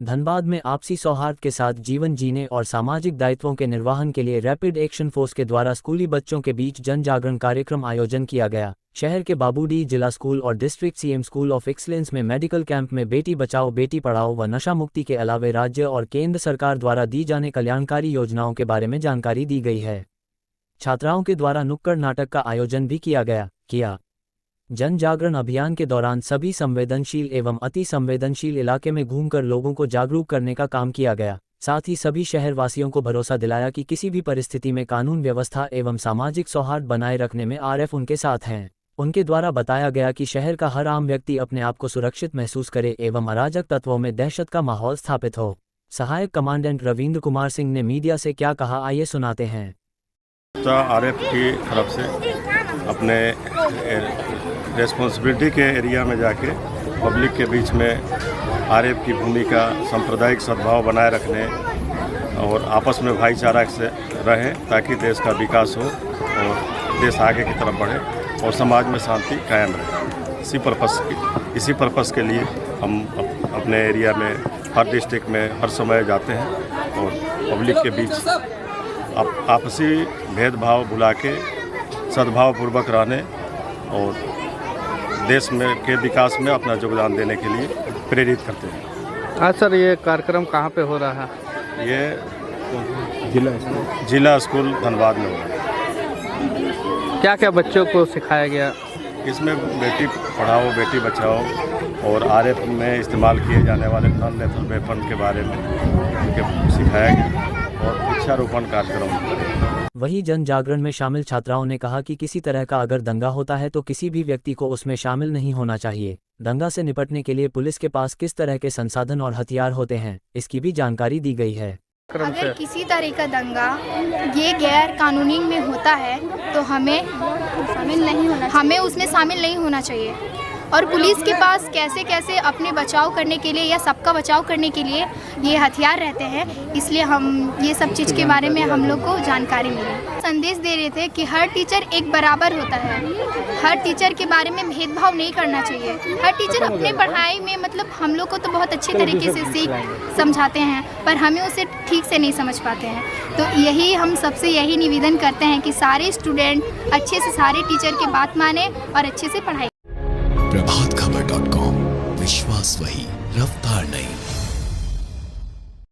धनबाद में आपसी सौहार्द के साथ जीवन जीने और सामाजिक दायित्वों के निर्वहन के लिए रैपिड एक्शन फोर्स के द्वारा स्कूली बच्चों के बीच जन जागरण कार्यक्रम आयोजन किया गया। शहर के बाबूडी जिला स्कूल और district CM school of excellence में मेडिकल कैंप में बेटी बचाओ बेटी पढ़ाओ व नशा मुक्ति के अलावे राज्य और केंद्र सरकार द्वारा दी जाने कल्याणकारी योजनाओं के बारे में जानकारी दी गई है। छात्राओं के द्वारा नुक्कड़ नाटक का आयोजन भी किया गया। जन जागरण अभियान के दौरान सभी संवेदनशील एवं अति संवेदनशील इलाके में घूमकर लोगों को जागरूक करने का काम किया गया। साथ ही सभी शहरवासियों को भरोसा दिलाया कि किसी भी परिस्थिति में कानून व्यवस्था एवं सामाजिक सौहार्द बनाए रखने में आरएफ उनके साथ हैं। उनके द्वारा बताया गया कि शहर का हर आम व्यक्ति अपने आप को सुरक्षित महसूस करे एवं अराजक तत्वों में दहशत का माहौल स्थापित हो। सहायक कमांडेंट रविंद्र कुमार सिंह ने मीडिया से क्या कहा, आइए सुनाते हैं। आरएफ की तरफ से अपने रेस्पॉन्सिबिलिटी के एरिया में जाके पब्लिक के बीच में आरएफ की भूमिका सांप्रदायिक सद्भाव बनाए रखने और आपस में भाईचारा से रहें ताकि देश का विकास हो और देश आगे की तरफ बढ़े और समाज में शांति कायम रहे। इसी पर्पस के लिए हम अपने एरिया में हर डिस्ट्रिक्ट में हर समय जाते हैं और पब्लिक के बीच आपसी भेदभाव भुला के सद्भावपूर्वक रहने और देश में के विकास में अपना योगदान देने के लिए प्रेरित करते हैं। आज सर ये कार्यक्रम कहाँ पे हो रहा है? ये जिला स्कूल धनबाद में हो रहा है। क्या क्या बच्चों को सिखाया गया? इसमें बेटी पढ़ाओ बेटी बचाओ और आरएफ में इस्तेमाल किए जाने वाले नॉन लेथल वेपन के बारे में सिखाया गया और वृक्षारोपण कार्यक्रम। वहीं जन जागरण में शामिल छात्राओं ने कहा कि किसी तरह का अगर दंगा होता है तो किसी भी व्यक्ति को उसमें शामिल नहीं होना चाहिए। दंगा से निपटने के लिए पुलिस के पास किस तरह के संसाधन और हथियार होते हैं, इसकी भी जानकारी दी गई है। अगर किसी तरह का दंगा ये गैर कानूनी में होता है तो हमें उसमें शामिल नहीं होना चाहिए और पुलिस के पास कैसे कैसे अपने बचाव करने के लिए या सबका बचाव करने के लिए ये हथियार रहते हैं, इसलिए हम ये सब चीज़ के बारे में हम लोग को जानकारी मिली। संदेश दे रहे थे कि हर टीचर एक बराबर होता है, हर टीचर के बारे में भेदभाव नहीं करना चाहिए। हर टीचर अपने पढ़ाई में मतलब हम लोग को तो बहुत अच्छे तरीके से सीख समझाते हैं पर हमें उसे ठीक से नहीं समझ पाते हैं। तो यही हम सबसे यही निवेदन करते हैं कि सारे स्टूडेंट अच्छे से सारे टीचर की बात माने और अच्छे से पढ़ाई। प्रभातखबर.com, विश्वास वही, रफ्तार नहीं।